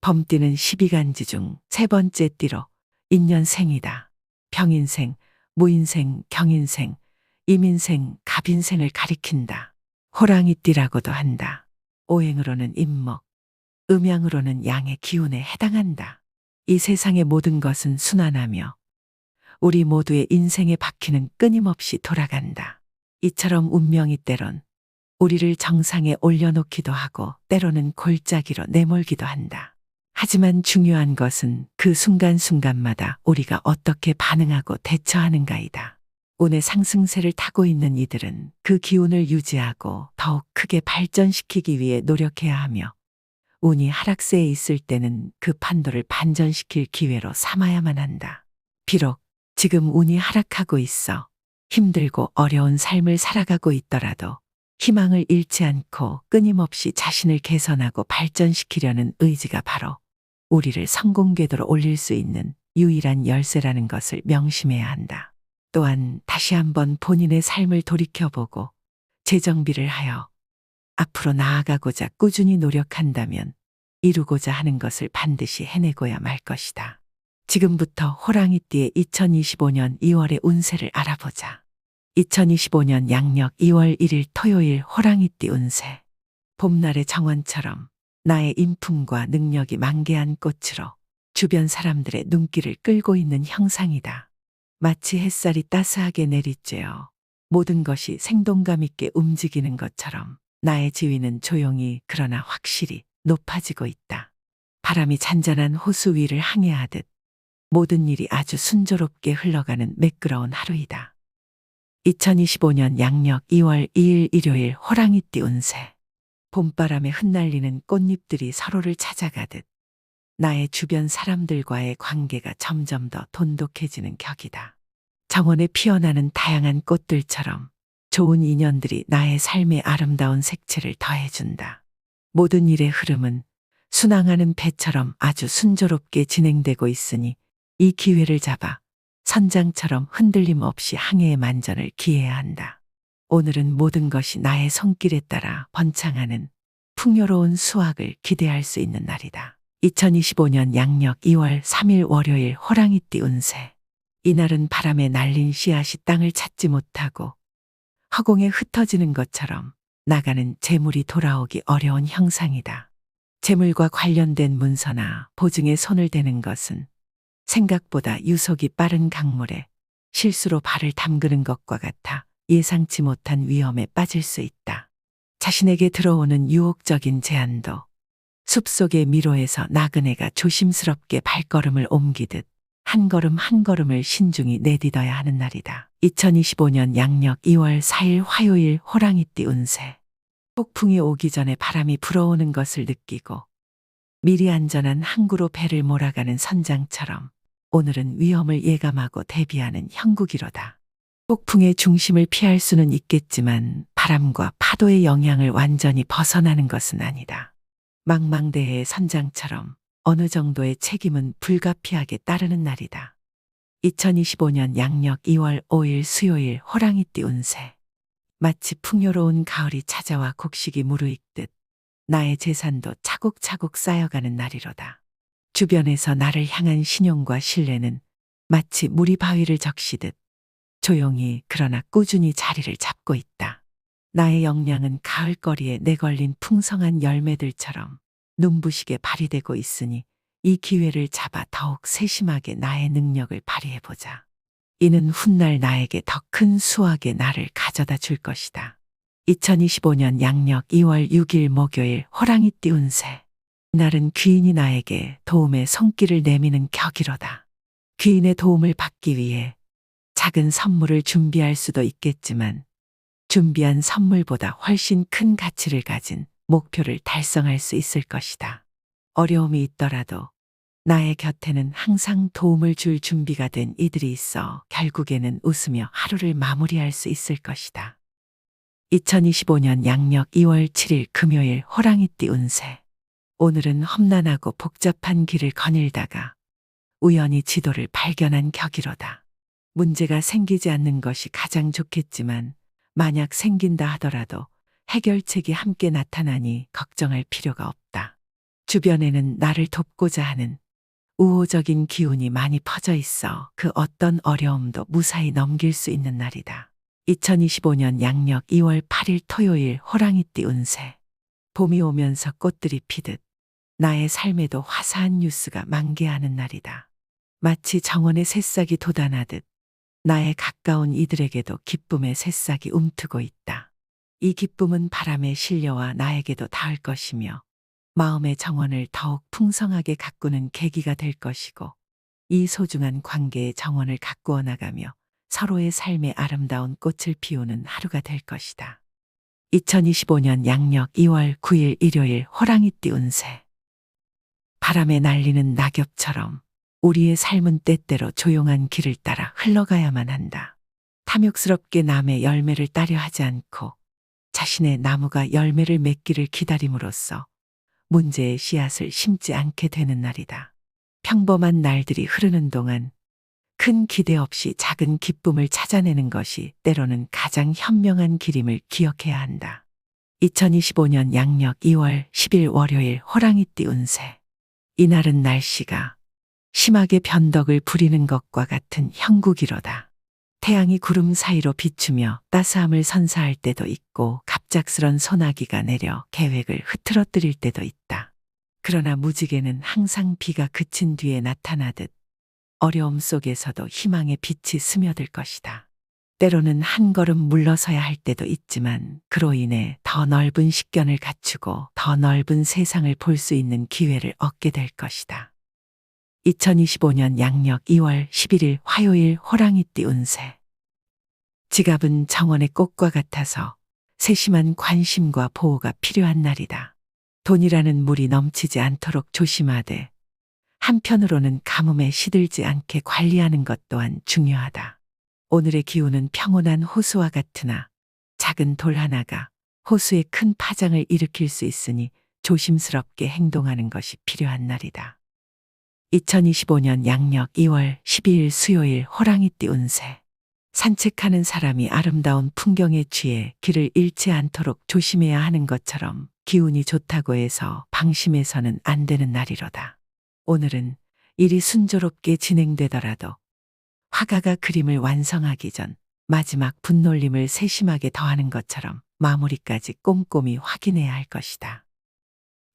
범띠는 12간지 중 세 번째 띠로 인년생이다. 병인생, 무인생, 경인생, 임인생, 갑인생을 가리킨다. 호랑이띠라고도 한다. 오행으로는 임목, 음양으로는 양의 기운에 해당한다. 이 세상의 모든 것은 순환하며 우리 모두의 인생의 바퀴는 끊임없이 돌아간다. 이처럼 운명이 때론 우리를 정상에 올려놓기도 하고 때로는 골짜기로 내몰기도 한다. 하지만 중요한 것은 그 순간순간마다 우리가 어떻게 반응하고 대처하는가이다. 운의 상승세를 타고 있는 이들은 그 기운을 유지하고 더욱 크게 발전시키기 위해 노력해야 하며 운이 하락세에 있을 때는 그 판도를 반전시킬 기회로 삼아야만 한다. 비록 지금 운이 하락하고 있어 힘들고 어려운 삶을 살아가고 있더라도 희망을 잃지 않고 끊임없이 자신을 개선하고 발전시키려는 의지가 바로 우리를 성공 궤도로 올릴 수 있는 유일한 열쇠라는 것을 명심해야 한다. 또한 다시 한번 본인의 삶을 돌이켜보고 재정비를 하여 앞으로 나아가고자 꾸준히 노력한다면 이루고자 하는 것을 반드시 해내고야 말 것이다. 지금부터 호랑이띠의 2025년 2월의 운세를 알아보자. 2025년 양력 2월 1일 토요일 호랑이띠 운세. 봄날의 정원처럼 나의 인품과 능력이 만개한 꽃으로 주변 사람들의 눈길을 끌고 있는 형상이다. 마치 햇살이 따스하게 내리쬐어 모든 것이 생동감 있게 움직이는 것처럼 나의 지위는 조용히 그러나 확실히 높아지고 있다. 바람이 잔잔한 호수 위를 항해하듯 모든 일이 아주 순조롭게 흘러가는 매끄러운 하루이다. 2025년 양력 2월 2일 일요일 호랑이띠 운세. 봄바람에 흩날리는 꽃잎들이 서로를 찾아가듯 나의 주변 사람들과의 관계가 점점 더 돈독해지는 격이다. 정원에 피어나는 다양한 꽃들처럼 좋은 인연들이 나의 삶의 아름다운 색채를 더해준다. 모든 일의 흐름은 순항하는 배처럼 아주 순조롭게 진행되고 있으니 이 기회를 잡아 선장처럼 흔들림 없이 항해의 만전을 기해야 한다. 오늘은 모든 것이 나의 손길에 따라 번창하는 풍요로운 수확을 기대할 수 있는 날이다. 2025년 양력 2월 3일 월요일 호랑이띠 운세. 이날은 바람에 날린 씨앗이 땅을 찾지 못하고 허공에 흩어지는 것처럼 나가는 재물이 돌아오기 어려운 형상이다. 재물과 관련된 문서나 보증에 손을 대는 것은 생각보다 유속이 빠른 강물에 실수로 발을 담그는 것과 같아 예상치 못한 위험에 빠질 수 있다. 자신에게 들어오는 유혹적인 제안도 숲속의 미로에서 나그네가 조심스럽게 발걸음을 옮기듯 한 걸음 한 걸음을 신중히 내딛어야 하는 날이다. 2025년 양력 2월 4일 화요일 호랑이띠 운세. 폭풍이 오기 전에 바람이 불어오는 것을 느끼고 미리 안전한 항구로 배를 몰아가는 선장처럼 오늘은 위험을 예감하고 대비하는 형국이로다. 폭풍의 중심을 피할 수는 있겠지만 바람과 파도의 영향을 완전히 벗어나는 것은 아니다. 망망대해의 선장처럼 어느 정도의 책임은 불가피하게 따르는 날이다. 2025년 양력 2월 5일 수요일 호랑이띠 운세. 마치 풍요로운 가을이 찾아와 곡식이 무르익듯 나의 재산도 차곡차곡 쌓여가는 날이로다. 주변에서 나를 향한 신용과 신뢰는 마치 물이 바위를 적시듯 조용히 그러나 꾸준히 자리를 잡고 있다. 나의 역량은 가을거리에 내걸린 풍성한 열매들처럼 눈부시게 발휘되고 있으니 이 기회를 잡아 더욱 세심하게 나의 능력을 발휘해보자. 이는 훗날 나에게 더 큰 수확의 날을 가져다 줄 것이다. 2025년 양력 2월 6일 목요일 호랑이띠 운세. 이날은 귀인이 나에게 도움의 손길을 내미는 격이로다. 귀인의 도움을 받기 위해 작은 선물을 준비할 수도 있겠지만 준비한 선물보다 훨씬 큰 가치를 가진 목표를 달성할 수 있을 것이다. 어려움이 있더라도 나의 곁에는 항상 도움을 줄 준비가 된 이들이 있어 결국에는 웃으며 하루를 마무리할 수 있을 것이다. 2025년 양력 2월 7일 금요일 호랑이띠 운세. 오늘은 험난하고 복잡한 길을 거닐다가 우연히 지도를 발견한 격이로다. 문제가 생기지 않는 것이 가장 좋겠지만 만약 생긴다 하더라도 해결책이 함께 나타나니 걱정할 필요가 없다. 주변에는 나를 돕고자 하는 우호적인 기운이 많이 퍼져 있어 그 어떤 어려움도 무사히 넘길 수 있는 날이다. 2025년 양력 2월 8일 토요일 호랑이띠 운세. 봄이 오면서 꽃들이 피듯 나의 삶에도 화사한 뉴스가 만개하는 날이다. 마치 정원의 새싹이 돋아나듯 나의 가까운 이들에게도 기쁨의 새싹이 움트고 있다. 이 기쁨은 바람에 실려와 나에게도 닿을 것이며 마음의 정원을 더욱 풍성하게 가꾸는 계기가 될 것이고 이 소중한 관계의 정원을 가꾸어 나가며 서로의 삶의 아름다운 꽃을 피우는 하루가 될 것이다. 2025년 양력 2월 9일 일요일 호랑이띠 운세. 바람에 날리는 낙엽처럼 우리의 삶은 때때로 조용한 길을 따라 흘러가야만 한다. 탐욕스럽게 남의 열매를 따려 하지 않고 자신의 나무가 열매를 맺기를 기다림으로써 문제의 씨앗을 심지 않게 되는 날이다. 평범한 날들이 흐르는 동안 큰 기대 없이 작은 기쁨을 찾아내는 것이 때로는 가장 현명한 길임을 기억해야 한다. 2025년 양력 2월 10일 월요일 호랑이띠 운세. 이날은 날씨가 심하게 변덕을 부리는 것과 같은 형국이로다. 태양이 구름 사이로 비추며 따스함을 선사할 때도 있고 갑작스런 소나기가 내려 계획을 흐트러뜨릴 때도 있다. 그러나 무지개는 항상 비가 그친 뒤에 나타나듯 어려움 속에서도 희망의 빛이 스며들 것이다. 때로는 한 걸음 물러서야 할 때도 있지만 그로 인해 더 넓은 식견을 갖추고 더 넓은 세상을 볼 수 있는 기회를 얻게 될 것이다. 2025년 양력 2월 11일 화요일 호랑이띠 운세. 지갑은 정원의 꽃과 같아서 세심한 관심과 보호가 필요한 날이다. 돈이라는 물이 넘치지 않도록 조심하되 한편으로는 가뭄에 시들지 않게 관리하는 것 또한 중요하다. 오늘의 기운은 평온한 호수와 같으나 작은 돌 하나가 호수에 큰 파장을 일으킬 수 있으니 조심스럽게 행동하는 것이 필요한 날이다. 2025년 양력 2월 12일 수요일 호랑이띠 운세. 산책하는 사람이 아름다운 풍경에 취해 길을 잃지 않도록 조심해야 하는 것처럼 기운이 좋다고 해서 방심해서는 안 되는 날이로다. 오늘은 일이 순조롭게 진행되더라도 화가가 그림을 완성하기 전 마지막 분놀림을 세심하게 더하는 것처럼 마무리까지 꼼꼼히 확인해야 할 것이다.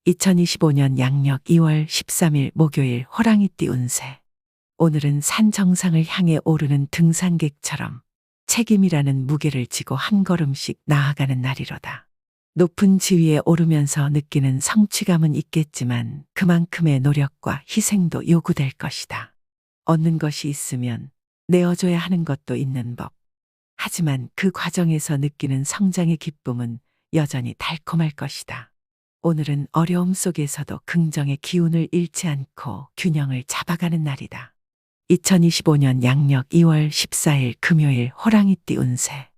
2025년 양력 2월 13일 목요일 호랑이띠 운세. 오늘은 산 정상을 향해 오르는 등산객처럼 책임이라는 무게를 지고 한 걸음씩 나아가는 날이로다. 높은 지위에 오르면서 느끼는 성취감은 있겠지만 그만큼의 노력과 희생도 요구될 것이다. 얻는 것이 있으면 내어줘야 하는 것도 있는 법. 하지만 그 과정에서 느끼는 성장의 기쁨은 여전히 달콤할 것이다. 오늘은 어려움 속에서도 긍정의 기운을 잃지 않고 균형을 잡아가는 날이다. 2025년 양력 2월 14일 금요일 호랑이띠 운세.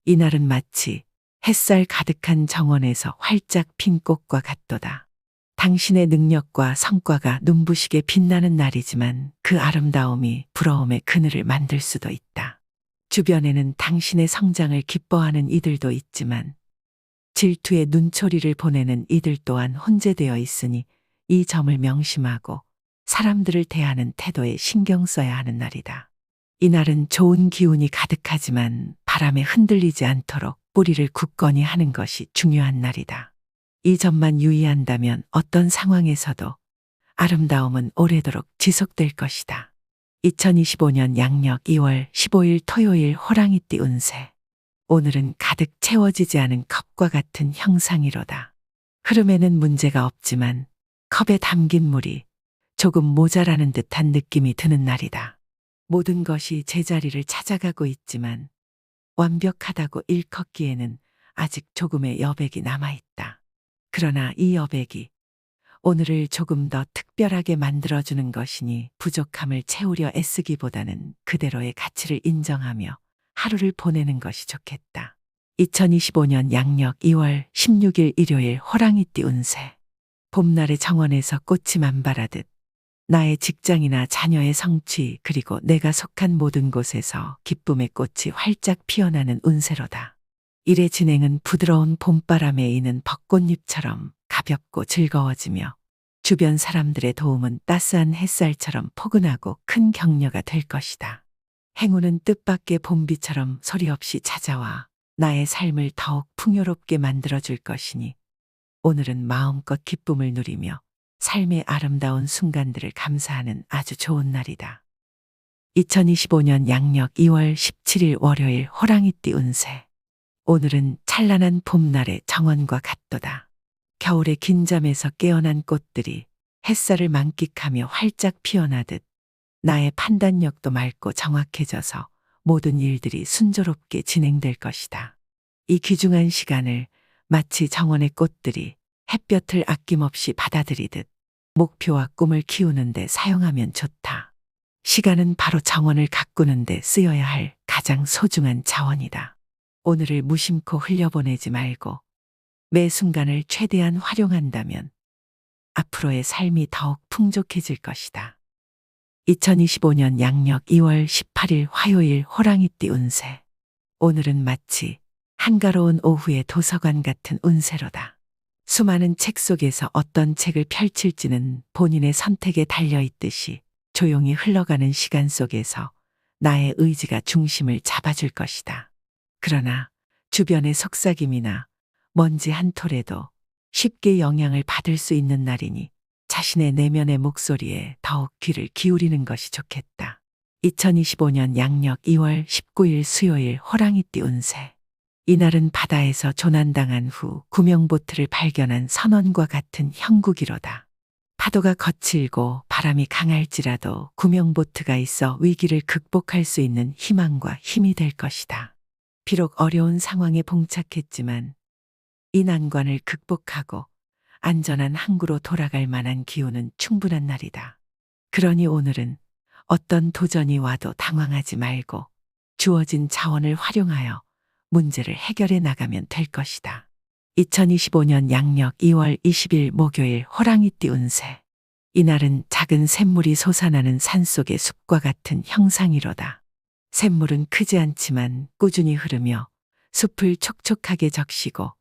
이날은 마치 햇살 가득한 정원에서 활짝 핀 꽃과 같도다. 당신의 능력과 성과가 눈부시게 빛나는 날이지만 그 아름다움이 부러움의 그늘을 만들 수도 있다. 주변에는 당신의 성장을 기뻐하는 이들도 있지만 질투의 눈초리를 보내는 이들 또한 혼재되어 있으니 이 점을 명심하고 사람들을 대하는 태도에 신경 써야 하는 날이다. 이날은 좋은 기운이 가득하지만 바람에 흔들리지 않도록 뿌리를 굳건히 하는 것이 중요한 날이다. 이 점만 유의한다면 어떤 상황에서도 아름다움은 오래도록 지속될 것이다. 2025년 양력 2월 15일 토요일 호랑이띠 운세. 오늘은 가득 채워지지 않은 컵과 같은 형상이로다. 흐름에는 문제가 없지만 컵에 담긴 물이 조금 모자라는 듯한 느낌이 드는 날이다. 모든 것이 제자리를 찾아가고 있지만 완벽하다고 일컫기에는 아직 조금의 여백이 남아있다. 그러나 이 여백이 오늘을 조금 더 특별하게 만들어주는 것이니 부족함을 채우려 애쓰기보다는 그대로의 가치를 인정하며 하루를 보내는 것이 좋겠다. 2025년 양력 2월 16일 일요일 호랑이띠 운세. 봄날의 정원에서 꽃이 만발하듯 나의 직장이나 자녀의 성취 그리고 내가 속한 모든 곳에서 기쁨의 꽃이 활짝 피어나는 운세로다. 일의 진행은 부드러운 봄바람에 이는 벚꽃잎처럼 가볍고 즐거워지며 주변 사람들의 도움은 따스한 햇살처럼 포근하고 큰 격려가 될 것이다. 행운은 뜻밖의 봄비처럼 소리 없이 찾아와 나의 삶을 더욱 풍요롭게 만들어줄 것이니 오늘은 마음껏 기쁨을 누리며 삶의 아름다운 순간들을 감사하는 아주 좋은 날이다. 2025년 양력 2월 17일 월요일 호랑이띠 운세. 오늘은 찬란한 봄날의 정원과 같도다. 겨울의 긴 잠에서 깨어난 꽃들이 햇살을 만끽하며 활짝 피어나듯 나의 판단력도 맑고 정확해져서 모든 일들이 순조롭게 진행될 것이다. 이 귀중한 시간을 마치 정원의 꽃들이 햇볕을 아낌없이 받아들이듯 목표와 꿈을 키우는데 사용하면 좋다. 시간은 바로 정원을 가꾸는데 쓰여야 할 가장 소중한 자원이다. 오늘을 무심코 흘려보내지 말고 매 순간을 최대한 활용한다면 앞으로의 삶이 더욱 풍족해질 것이다. 2025년 양력 2월 18일 화요일 호랑이띠 운세. 오늘은 마치 한가로운 오후의 도서관 같은 운세로다. 수많은 책 속에서 어떤 책을 펼칠지는 본인의 선택에 달려 있듯이 조용히 흘러가는 시간 속에서 나의 의지가 중심을 잡아줄 것이다. 그러나 주변의 속삭임이나 먼지 한 톨에도 쉽게 영향을 받을 수 있는 날이니 자신의 내면의 목소리에 더욱 귀를 기울이는 것이 좋겠다. 2025년 양력 2월 19일 수요일 호랑이띠 운세. 이날은 바다에서 조난당한 후 구명보트를 발견한 선원과 같은 형국이로다. 파도가 거칠고 바람이 강할지라도 구명보트가 있어 위기를 극복할 수 있는 희망과 힘이 될 것이다. 비록 어려운 상황에 봉착했지만 이 난관을 극복하고 안전한 항구로 돌아갈 만한 기운은 충분한 날이다. 그러니 오늘은 어떤 도전이 와도 당황하지 말고 주어진 자원을 활용하여 문제를 해결해 나가면 될 것이다. 2025년 양력 2월 20일 목요일 호랑이띠 운세. 이날은 작은 샘물이 솟아나는 산속의 숲과 같은 형상이로다. 샘물은 크지 않지만 꾸준히 흐르며 숲을 촉촉하게 적시고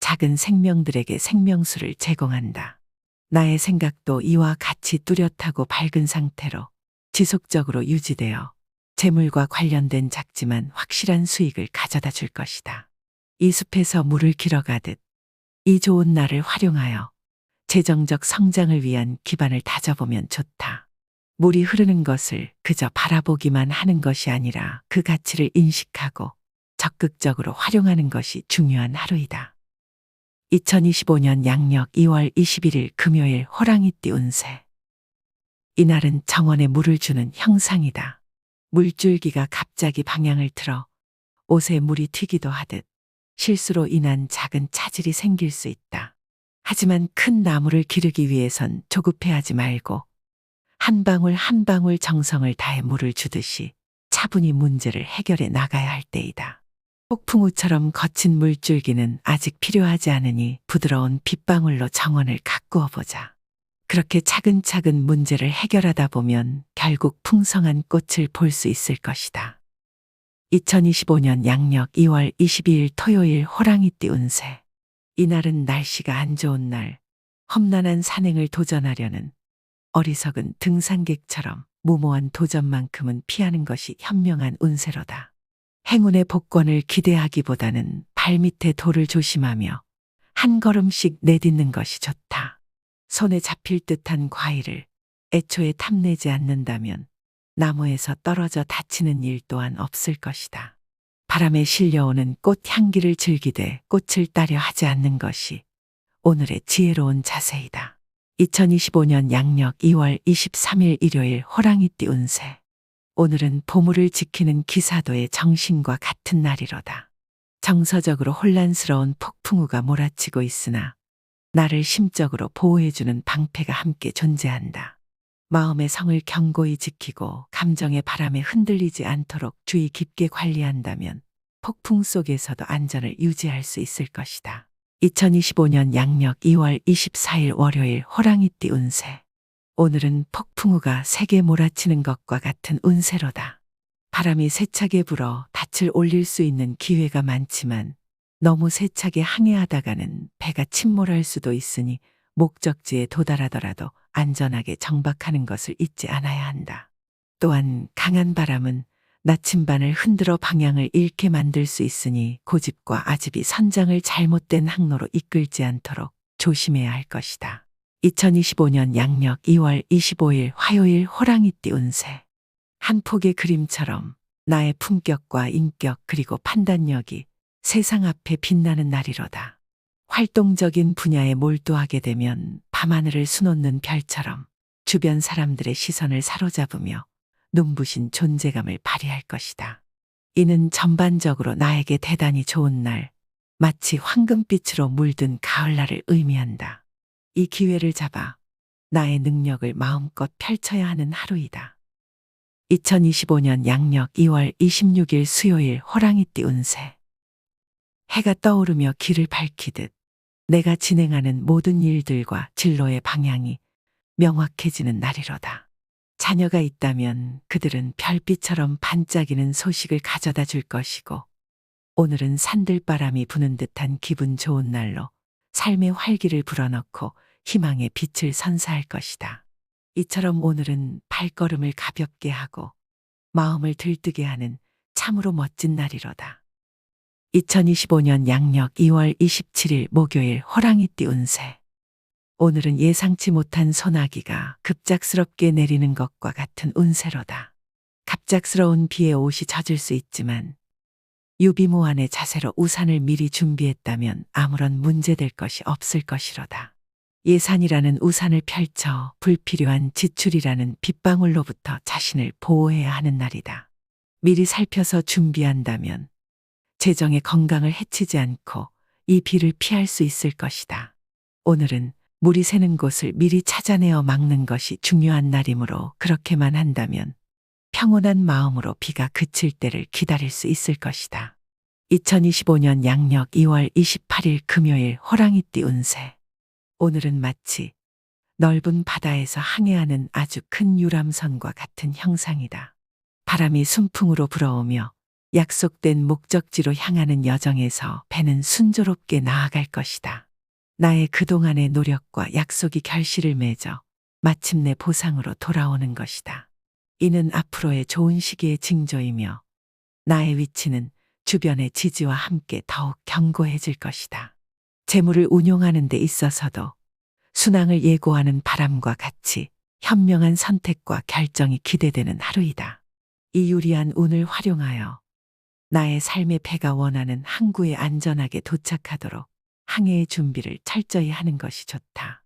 작은 생명들에게 생명수를 제공한다. 나의 생각도 이와 같이 뚜렷하고 밝은 상태로 지속적으로 유지되어 재물과 관련된 작지만 확실한 수익을 가져다 줄 것이다. 이 숲에서 물을 길어가듯 이 좋은 날을 활용하여 재정적 성장을 위한 기반을 다져보면 좋다. 물이 흐르는 것을 그저 바라보기만 하는 것이 아니라 그 가치를 인식하고 적극적으로 활용하는 것이 중요한 하루이다. 2025년 양력 2월 21일 금요일 호랑이띠 운세. 이날은 정원에 물을 주는 형상이다. 물줄기가 갑자기 방향을 틀어 옷에 물이 튀기도 하듯 실수로 인한 작은 차질이 생길 수 있다. 하지만 큰 나무를 기르기 위해선 조급해하지 말고 한 방울 한 방울 정성을 다해 물을 주듯이 차분히 문제를 해결해 나가야 할 때이다. 폭풍우처럼 거친 물줄기는 아직 필요하지 않으니 부드러운 빗방울로 정원을 가꾸어 보자. 그렇게 차근차근 문제를 해결하다 보면 결국 풍성한 꽃을 볼 수 있을 것이다. 2025년 양력 2월 22일 토요일 호랑이띠 운세. 이날은 날씨가 안 좋은 날, 험난한 산행을 도전하려는 어리석은 등산객처럼 무모한 도전만큼은 피하는 것이 현명한 운세로다. 행운의 복권을 기대하기보다는 발밑에 돌을 조심하며 한 걸음씩 내딛는 것이 좋다. 손에 잡힐 듯한 과일을 애초에 탐내지 않는다면 나무에서 떨어져 다치는 일 또한 없을 것이다. 바람에 실려오는 꽃 향기를 즐기되 꽃을 따려 하지 않는 것이 오늘의 지혜로운 자세이다. 2025년 양력 2월 23일 일요일 호랑이띠 운세. 오늘은 보물을 지키는 기사도의 정신과 같은 날이로다. 정서적으로 혼란스러운 폭풍우가 몰아치고 있으나 나를 심적으로 보호해주는 방패가 함께 존재한다. 마음의 성을 견고히 지키고 감정의 바람에 흔들리지 않도록 주의 깊게 관리한다면 폭풍 속에서도 안전을 유지할 수 있을 것이다. 2025년 양력 2월 24일 월요일 호랑이띠 운세. 오늘은 폭풍우가 세게 몰아치는 것과 같은 운세로다. 바람이 세차게 불어 닻을 올릴 수 있는 기회가 많지만 너무 세차게 항해하다가는 배가 침몰할 수도 있으니 목적지에 도달하더라도 안전하게 정박하는 것을 잊지 않아야 한다. 또한 강한 바람은 나침반을 흔들어 방향을 잃게 만들 수 있으니 고집과 아집이 선장을 잘못된 항로로 이끌지 않도록 조심해야 할 것이다. 2025년 양력 2월 25일 화요일 호랑이띠 운세. 한 폭의 그림처럼 나의 품격과 인격 그리고 판단력이 세상 앞에 빛나는 날이로다. 활동적인 분야에 몰두하게 되면 밤하늘을 수놓는 별처럼 주변 사람들의 시선을 사로잡으며 눈부신 존재감을 발휘할 것이다. 이는 전반적으로 나에게 대단히 좋은 날, 마치 황금빛으로 물든 가을날을 의미한다. 이 기회를 잡아 나의 능력을 마음껏 펼쳐야 하는 하루이다. 2025년 양력 2월 26일 수요일 호랑이띠 운세. 해가 떠오르며 길을 밝히듯 내가 진행하는 모든 일들과 진로의 방향이 명확해지는 날이로다. 자녀가 있다면 그들은 별빛처럼 반짝이는 소식을 가져다 줄 것이고, 오늘은 산들바람이 부는 듯한 기분 좋은 날로 삶의 활기를 불어넣고 희망의 빛을 선사할 것이다. 이처럼 오늘은 발걸음을 가볍게 하고 마음을 들뜨게 하는 참으로 멋진 날이로다. 2025년 양력 2월 27일 목요일 호랑이띠 운세. 오늘은 예상치 못한 소나기가 급작스럽게 내리는 것과 같은 운세로다. 갑작스러운 비에 옷이 젖을 수 있지만 유비무환의 자세로 우산을 미리 준비했다면 아무런 문제될 것이 없을 것이로다. 예산이라는 우산을 펼쳐 불필요한 지출이라는 빗방울로부터 자신을 보호해야 하는 날이다. 미리 살펴서 준비한다면 재정의 건강을 해치지 않고 이 비를 피할 수 있을 것이다. 오늘은 물이 새는 곳을 미리 찾아내어 막는 것이 중요한 날이므로 그렇게만 한다면 평온한 마음으로 비가 그칠 때를 기다릴 수 있을 것이다. 2025년 양력 2월 28일 금요일 호랑이띠 운세. 오늘은 마치 넓은 바다에서 항해하는 아주 큰 유람선과 같은 형상이다. 바람이 순풍으로 불어오며 약속된 목적지로 향하는 여정에서 배는 순조롭게 나아갈 것이다. 나의 그동안의 노력과 약속이 결실을 맺어 마침내 보상으로 돌아오는 것이다. 이는 앞으로의 좋은 시기의 징조이며 나의 위치는 주변의 지지와 함께 더욱 견고해질 것이다. 재물을 운용하는 데 있어서도 순항을 예고하는 바람과 같이 현명한 선택과 결정이 기대되는 하루이다. 이 유리한 운을 활용하여 나의 삶의 배가 원하는 항구에 안전하게 도착하도록 항해의 준비를 철저히 하는 것이 좋다.